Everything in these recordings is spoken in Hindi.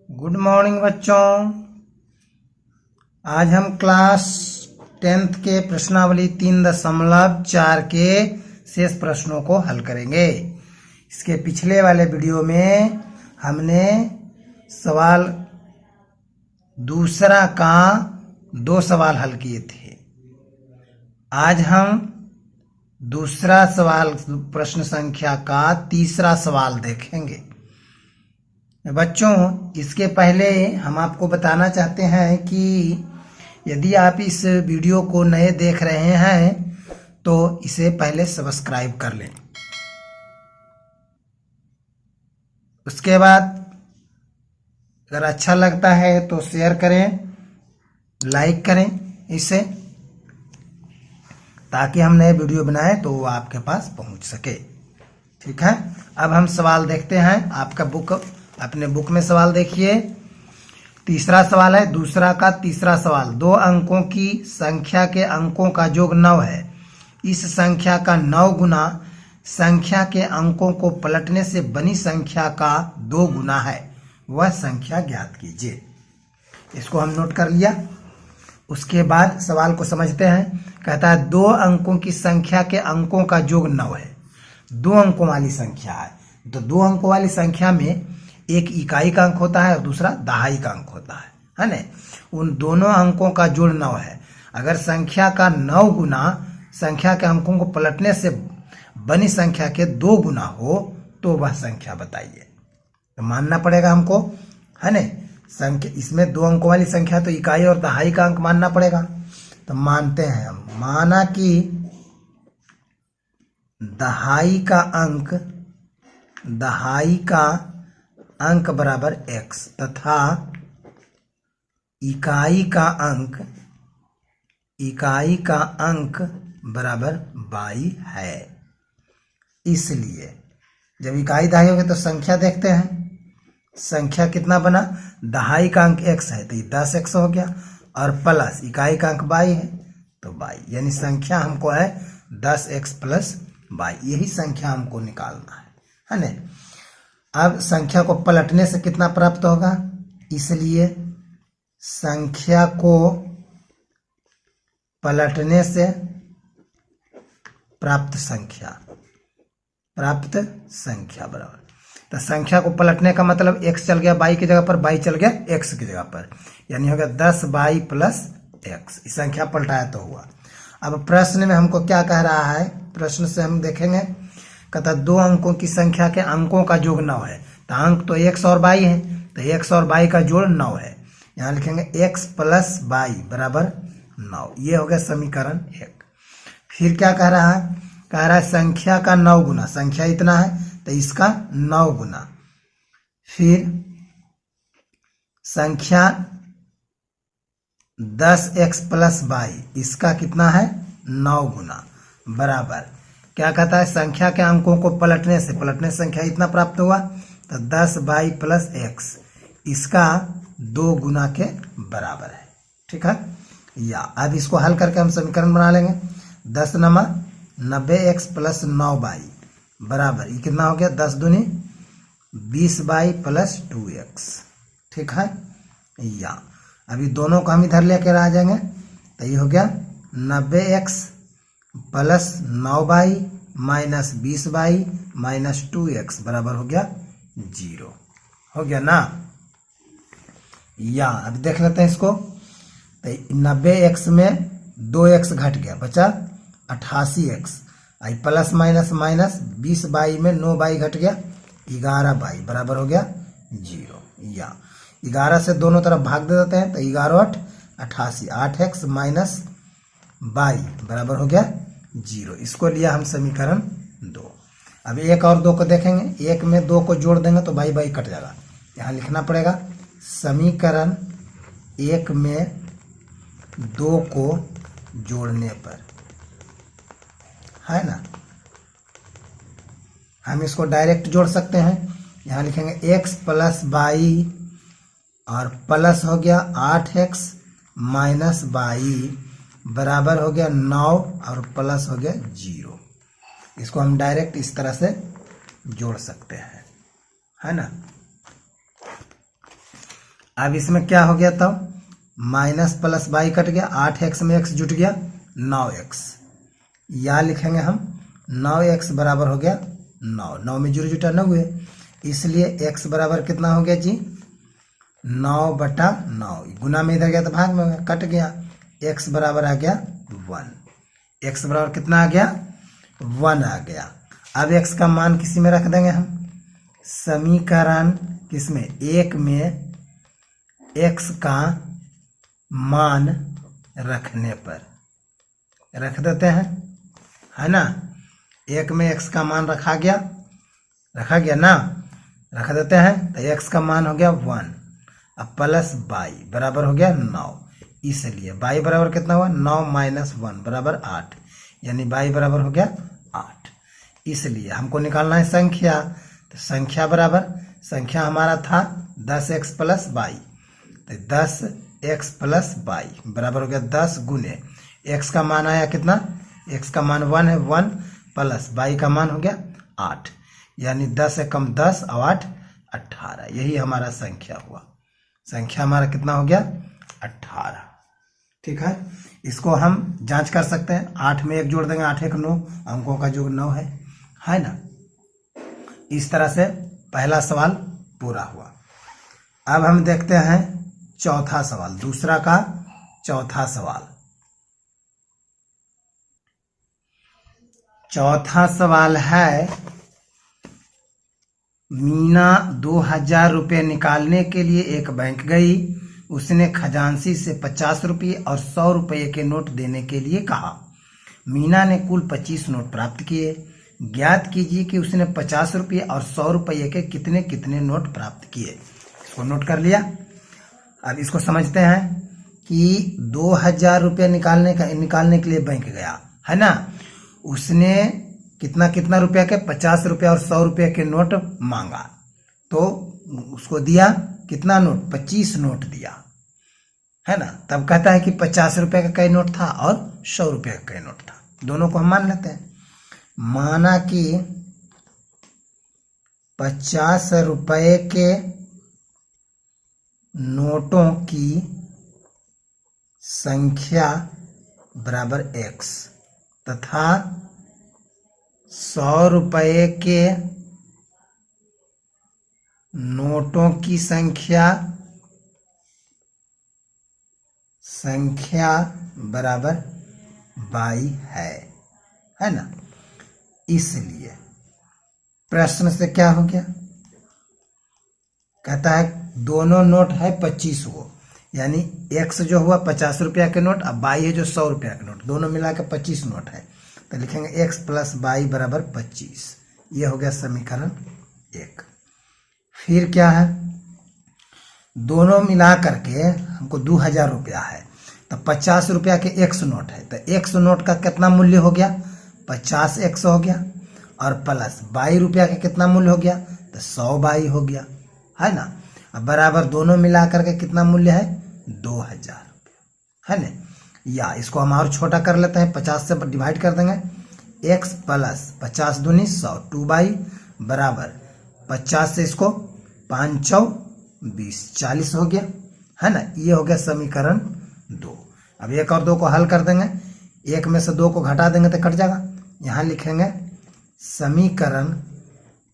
गुड मॉर्निंग बच्चों। आज हम क्लास 10th के प्रश्नावली 3.4 के शेष प्रश्नों को हल करेंगे। इसके पिछले वाले वीडियो में हमने सवाल दूसरा का 2 सवाल हल किए थे। आज हम दूसरा सवाल प्रश्न संख्या का तीसरा सवाल देखेंगे। बच्चों, इसके पहले हम आपको बताना चाहते हैं कि यदि आप इस वीडियो को नए देख रहे हैं तो इसे पहले सब्सक्राइब कर लें। उसके बाद अगर अच्छा लगता है तो शेयर करें, लाइक करें इसे, ताकि हम नए वीडियो बनाएं तो वो आपके पास पहुंच सके। ठीक है, अब हम सवाल देखते हैं। आपका अपने बुक में सवाल देखिए। तीसरा सवाल है दूसरा का तीसरा सवाल। 2 अंकों की संख्या के अंकों का योग 9 है। इस संख्या का 9 गुना संख्या के अंकों को पलटने से बनी संख्या का 2 गुना है, वह संख्या ज्ञात कीजिए। इसको हम नोट कर लिया। उसके बाद सवाल को समझते हैं। कहता है 2 अंकों की संख्या के अंकों का योग 9 है। 2 अंकों वाली संख्या है तो 2 अंकों वाली संख्या में एक इकाई का अंक होता है और दूसरा दहाई का अंक होता है ना। उन दोनों अंकों का जोड़ 9 है। अगर संख्या का 9 गुना संख्या के अंकों को पलटने से बनी संख्या के 2 गुना हो तो वह संख्या बताइए। तो मानना पड़ेगा हमको, है ना। संख्या इसमें 2 अंकों वाली संख्या तो इकाई और दहाई का अंक मानना पड़ेगा। तो मानते हैं हम। माना कि दहाई का अंक बराबर x तथा इकाई का अंक बराबर y है। इसलिए जब इकाई दहाई हो गए तो संख्या देखते हैं। संख्या कितना बना? दहाई का अंक x है तो ये 10x हो गया, और प्लस इकाई का अंक y है तो y, यानी संख्या हमको है 10x प्लस y। यही संख्या हमको निकालना है ना। अब संख्या को पलटने से कितना प्राप्त होगा, इसलिए संख्या को पलटने से प्राप्त संख्या बराबर। तो संख्या को पलटने का मतलब x चल गया y की जगह पर, y चल गया x की जगह पर, यानी हो गया 10y प्लस x। इस संख्या पलटाया तो हुआ। अब प्रश्न में हमको क्या कह रहा है, प्रश्न से हम देखेंगे। कहता 2 अंकों की संख्या के अंकों का योग 9 है। तो अंक तो x और y है, तो x और y का जोड़ 9 है। यहाँ लिखेंगे x प्लस y बराबर 9। ये हो गया समीकरण 1। फिर क्या कह रहा है? कह रहा है संख्या का 9 गुना, संख्या इतना है तो इसका 9 गुना, फिर संख्या 10x प्लस y, इसका कितना है 9 गुना, बराबर क्या कहता है? संख्या के अंकों को पलटने से संख्या इतना प्राप्त हुआ तो 10y प्लस x, इसका 2 गुना के बराबर है। ठीक है, या अब इसको हल करके हम समीकरण बना लेंगे। 10 नमा 90x प्लस 9y बराबर, ये कितना हो गया? 10 दूनी 20y प्लस 2x। ठीक है, या अभी दोनों को हम इधर लेकर आ जाएंगे तो ये हो गया 90x plus 9y minus 20y minus 2x बराबर हो गया 0। हो गया ना। या अब देख लेते हैं इसको। तो 90x में 2x घट गया, बचा 88x। आई प्लस माइनस माइनस 20y में 9y घट गया 11y बराबर हो गया 0। या 11 से दोनों तरफ भाग दे देते हैं तो 11 8 88, 8x माइनस y बराबर हो गया 0। इसको लिया हम समीकरण 2। अब 1 और 2 को देखेंगे। 1 में 2 को जोड़ देंगे तो y कट जाएगा। यहाँ लिखना पड़ेगा समीकरण 1 में 2 को जोड़ने पर, है ना। हम इसको डायरेक्ट जोड़ सकते हैं। यहाँ लिखेंगे x प्लस y और प्लस हो गया 8x माइनस y बराबर हो गया 9 और प्लस हो गया 0। इसको हम डायरेक्ट इस तरह से जोड़ सकते हैं, है ना। अब इसमें क्या हो गया तब, माइनस प्लस बाई कट गया, 8x में x जुट गया 9x, या लिखेंगे हम 9x बराबर हो गया 9 में 0 जुटा 9 है, इसलिए x बराबर कितना हो गया जी 9/9, गुना में इधर गया तो भाग में कट गया, x बराबर आ गया 1, x बराबर कितना आ गया 1 आ गया। अब x का मान किसी में रख देंगे हम, समीकरण किसमें 1 में x का मान रखने पर रख देते हैं, है ना। 1 में x का मान रखा गया ना, रख देते हैं तो x का मान हो गया 1, अब प्लस बाई बराबर हो गया 9, इसलिए बाई बराबर कितना हुआ 9 माइनस 1 बराबर 8, यानी बाई बराबर हो गया 8। इसलिए हमको निकालना है संख्या, तो संख्या बराबर, संख्या हमारा था 10x प्लस बाई, तो 10x प्लस बाई बराबर हो गया 10 गुने x का मान आया कितना, x का मान 1 है, 1 प्लस बाई का मान हो गया 8, यानी 10 से कम 10 और 8 18, यही हमारा संख्या हुआ। संख्या हमारा कितना हो गया 18। ठीक है, इसको हम जांच कर सकते हैं, 8 में 1 जोड़ देंगे, 8 1 9, अंकों का योग 9 है ना। इस तरह से पहला सवाल पूरा हुआ। अब हम देखते हैं चौथा सवाल, दूसरा का चौथा सवाल। चौथा सवाल है, मीना 2000 रुपये निकालने के लिए एक बैंक गई, उसने खजांची से 50 रुपये और 100 रुपये के नोट देने के लिए कहा। मीना ने कुल 25 नोट प्राप्त किए, ज्ञात कीजिए कि उसने 50 रुपये और 100 रुपये के कितने कितने नोट प्राप्त किए। इसको नोट कर लिया। अब इसको समझते हैं कि 2000 रुपये निकालने के लिए बैंक गया, है ना। उसने कितना रुपया के 50 रुपया और 100 रुपये के नोट मांगा, तो उसको दिया कितना नोट, 25 नोट दिया, है ना। तब कहता है कि 50 रुपये का कई नोट था और 100 रुपये का कई नोट था, दोनों को हम मान लेते हैं। माना कि 50 रुपये के नोटों की संख्या बराबर x तथा 100 रुपये के नोटों की संख्या बराबर 22 है ना। इसलिए प्रश्न से क्या हो गया, कहता है दोनों नोट है 25 को, यानी x जो हुआ 50 रुपया के नोट, अब 22 है जो 100 रुपया के नोट, दोनों मिलाकर 25 नोट है, तो लिखेंगे x प्लस 22 बराबर 25। ये हो गया समीकरण 1। फिर क्या है, दोनों मिला करके हमको 2000 रुपया है, तो 50 रुपया के x नोट है, तो x नोट का कितना मूल्य हो गया 50x हो गया, और प्लस 22 रुपया का कितना मूल्य हो गया, तो 100 22 हो गया, है ना। अब बराबर दोनों मिला करके कितना मूल्य है 2000 रुपया, है ना। या इसको हम और छोटा कर लेते हैं, 50 से डिवाइड कर देंगे, x प्लस 50 दूनी 100 2/22 बराबर 50 से इसको 5 चौ 20 40 हो गया, है ना। ये हो गया समीकरण 2। अब 1 और 2 को हल कर देंगे, 1 में से 2 को घटा देंगे तो कट जाएगा। यहाँ लिखेंगे समीकरण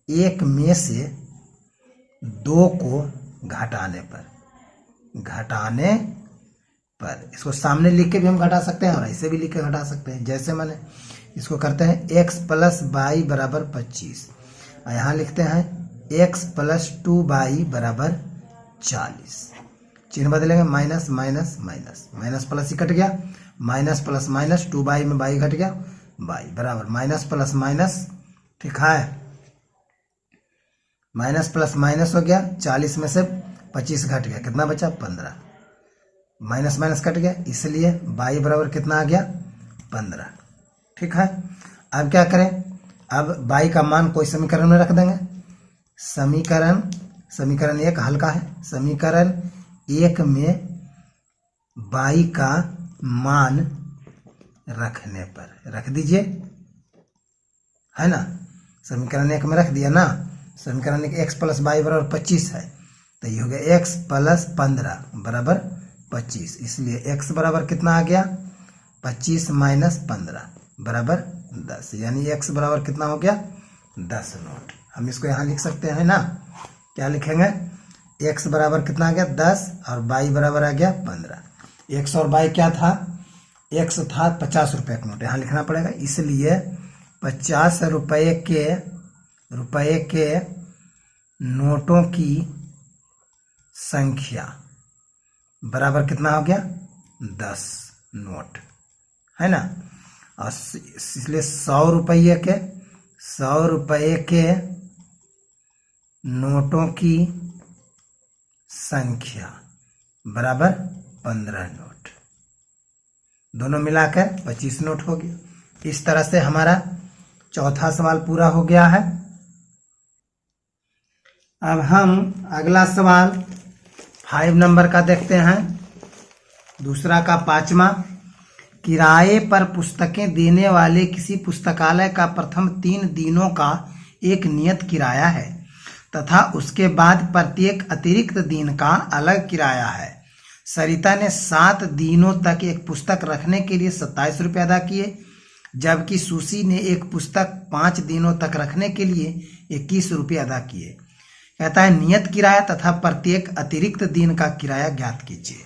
1 में से 2 को घटाने पर इसको सामने लिख के भी हम घटा सकते हैं और ऐसे भी लिख के घटा सकते हैं। जैसे मैंने इसको करते हैं x प्लस 22 बराबर 25, और यहाँ लिखते हैं x प्लस 2y बराबर 40। चिन्ह बदलेंगे, minus minus minus, minus plus ही कट गया, माइनस प्लस माइनस 2y में y घट गया, y बराबर माइनस प्लस माइनस, ठीक है, माइनस प्लस माइनस हो गया, 40 में से 25 घट गया, कितना बचा 15, माइनस माइनस कट गया, इसलिए y बराबर कितना आ गया 15। ठीक है, अब क्या करें, अब y का मान कोई समीकरण में रख देंगे। समीकरण 1 हल्का है, समीकरण 1 में y का मान रखने पर रख दीजिए, है ना। समीकरण 1 में रख दिया ना, समीकरण 1 x प्लस 22 बराबर 25 है, तो ये हो गया x प्लस 15 बराबर 25। इसलिए x बराबर कितना आ गया 25 माइनस 15 बराबर 10, यानी x बराबर कितना हो गया 10 नोट। हम इसको यहाँ लिख सकते हैं ना, क्या लिखेंगे, x बराबर कितना आ गया 10 और y बराबर आ गया 15। x और y क्या था, x था 50 रुपये का नोट, यहाँ लिखना पड़ेगा। इसलिए 50 रुपये के नोटों की संख्या बराबर कितना हो गया 10 नोट, है ना। और इसलिए 100 रुपये के नोटों की संख्या बराबर 15 नोट, दोनों मिलाकर 25 नोट हो गया। इस तरह से हमारा चौथा सवाल पूरा हो गया है। अब हम अगला सवाल 5 नंबर का देखते हैं, दूसरा का 5वां। किराए पर पुस्तकें देने वाले किसी पुस्तकालय का प्रथम 3 दिनों का एक नियत किराया है तथा उसके बाद प्रत्येक अतिरिक्त दिन का अलग किराया है। सरिता ने 7 दिनों तक एक पुस्तक रखने के लिए 27 रुपये अदा किए, जबकि सुशी ने एक पुस्तक 5 दिनों तक रखने के लिए 21 रुपये अदा किए। कहता है नियत किराया तथा प्रत्येक अतिरिक्त दिन का किराया ज्ञात कीजिए।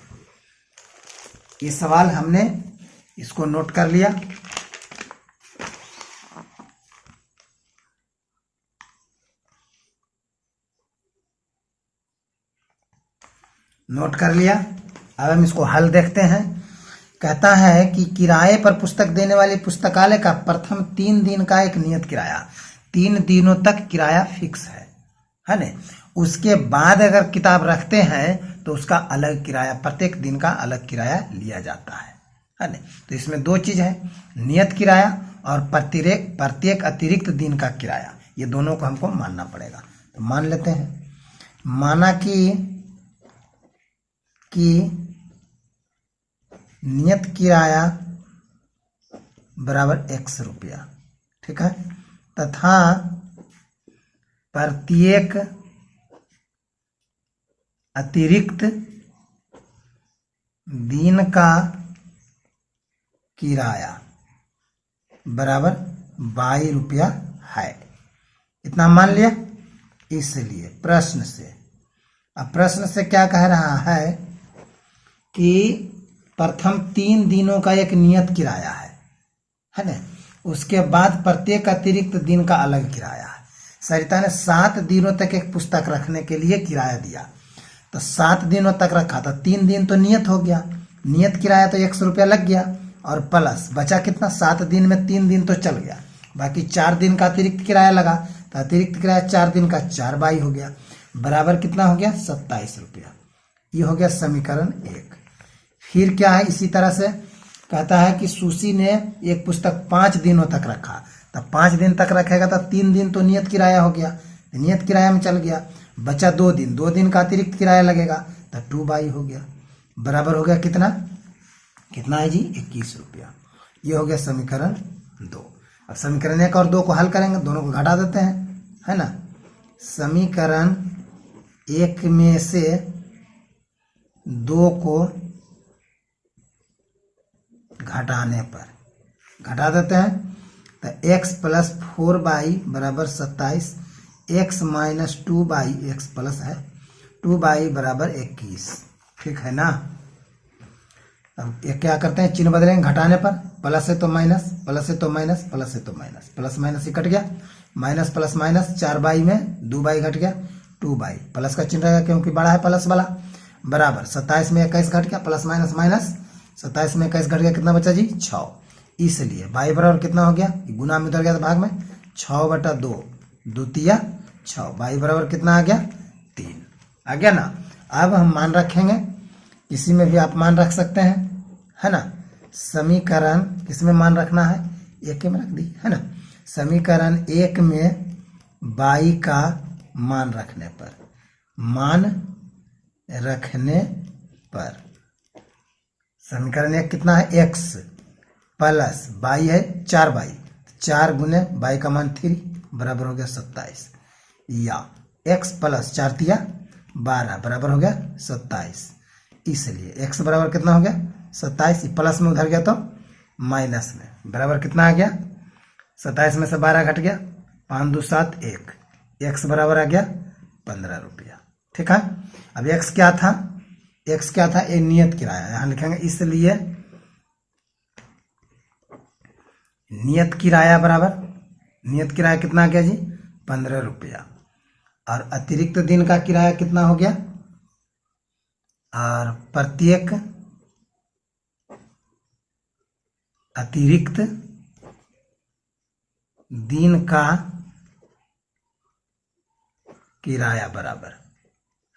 ये सवाल हमने इसको नोट कर लिया। नोट कर लिया। अब हम इसको हल देखते हैं। कहता है कि किराए पर पुस्तक देने वाली पुस्तकालय का प्रथम 3 दिन का एक नियत किराया, 3 दिनों तक किराया फिक्स है ना। उसके बाद अगर किताब रखते हैं तो उसका अलग किराया, प्रत्येक दिन का अलग किराया लिया जाता है ना। तो इसमें 2 चीज है, नियत किराया और प्रत्येक अतिरिक्त दिन का किराया, ये दोनों को हमको मानना पड़ेगा। तो मान लेते हैं, माना कि नियत किराया बराबर x रुपया, ठीक है, तथा प्रत्येक अतिरिक्त दिन का किराया बराबर 22 रुपया है। इतना मान लिया। इसलिए प्रश्न से क्या कह रहा है कि प्रथम 3 दिनों का एक नियत किराया है ना, उसके बाद प्रत्येक अतिरिक्त दिन का अलग किराया है। सरिता ने 7 दिनों तक एक पुस्तक रखने के लिए किराया दिया, तो 7 दिनों तक रखा था, 3 दिन तो नियत हो गया, नियत किराया तो 100 रुपया लग गया, और प्लस बचा कितना, 7 दिन में 3 दिन तो चल गया, बाकी 4 दिन का अतिरिक्त किराया लगा, तो अतिरिक्त किराया 4 दिन का 4 बाई हो गया, बराबर कितना हो गया 27 रुपया। ये हो गया समीकरण 1। फिर क्या है, इसी तरह से कहता है कि सुशी ने एक पुस्तक 5 दिनों तक रखा, तो 5 दिन तक रखेगा तो 3 दिन तो नियत किराया हो गया, नियत किराया में चल गया, बचा 2 दिन, 2 दिन का अतिरिक्त किराया लगेगा, तो 2 बाई हो गया, बराबर हो गया कितना है जी 21 रुपया। ये हो गया समीकरण 2। अब समीकरण 1 और 2 को हल करेंगे, दोनों को घटा देते हैं, है ना। समीकरण 1 में से 2 को घटाने पर घटा देते हैं, तो x प्लस 4 बाई बराबर 27, x minus 2 by, x plus है 2 बाई बराबर 21, ठीक है ना। अब ये क्या करते हैं, चिन्ह बदलेंगे घटाने पर, प्लस है तो माइनस, प्लस है तो माइनस, प्लस है तो माइनस, प्लस माइनस ही कट गया, माइनस प्लस माइनस 4 बाई में 2 बाई घट गया, 2 बाई, प्लस का चिन्ह रहेगा क्योंकि बड़ा है प्लस वाला, बराबर 27 में 21 घट गया, प्लस माइनस माइनस, 27 में 21 घट गया, कितना बचा जी 6। इसलिए बाई बराबर कितना हो गया, गुना में उधर गया था भाग में, 6/2, 2 तिया 6, बाई बराबर कितना आ गया 3 आ गया ना। अब हम मान रखेंगे, किसी में भी आप मान रख सकते हैं, है ना। समीकरण किसमें मान रखना है, 1 में रख दी, है ना। समीकरण 1 में बाई का मान रखने पर समीकरण 1 कितना है, x प्लस बाई है 4 बाई, 4 गुने बाई का मान 3 बराबर हो गया 27, या x प्लस 4 तिया 12 बराबर हो गया 27। इसलिए x बराबर कितना हो गया 27, प्लस में उधर गया तो माइनस में, बराबर कितना आ गया 27 में से 12 घट गया 5 2 7 1, x बराबर आ गया 15 रुपया। ठीक है। अब x क्या था, x क्या था, ये नियत किराया, यहां लिखेंगे इसलिए नियत किराया बराबर, नियत किराया कितना आ गया जी 15 रुपया, और अतिरिक्त दिन का किराया कितना हो गया, और प्रत्येक अतिरिक्त दिन का किराया बराबर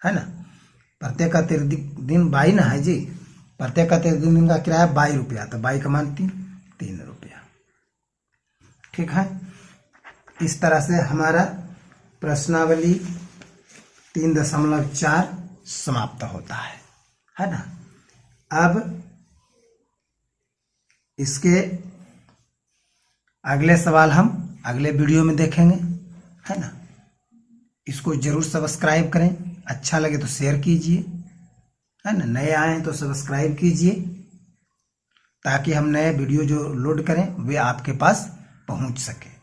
है ना, प्रत्येक अतिरिक्त दिन 22 ना है जी, प्रत्येक अतिरिक्त दिन का किराया 22 रुपया, तो 22 का मान 3 रुपया। ठीक है। इस तरह से हमारा प्रश्नावली 3.4 समाप्त होता है ना। अब इसके अगले सवाल हम अगले वीडियो में देखेंगे, है ना। इसको जरूर सब्सक्राइब करें, अच्छा लगे तो शेयर कीजिए, है ना। नए आए हैं तो सब्सक्राइब कीजिए, ताकि हम नए वीडियो जो लोड करें वे आपके पास पहुंच सके।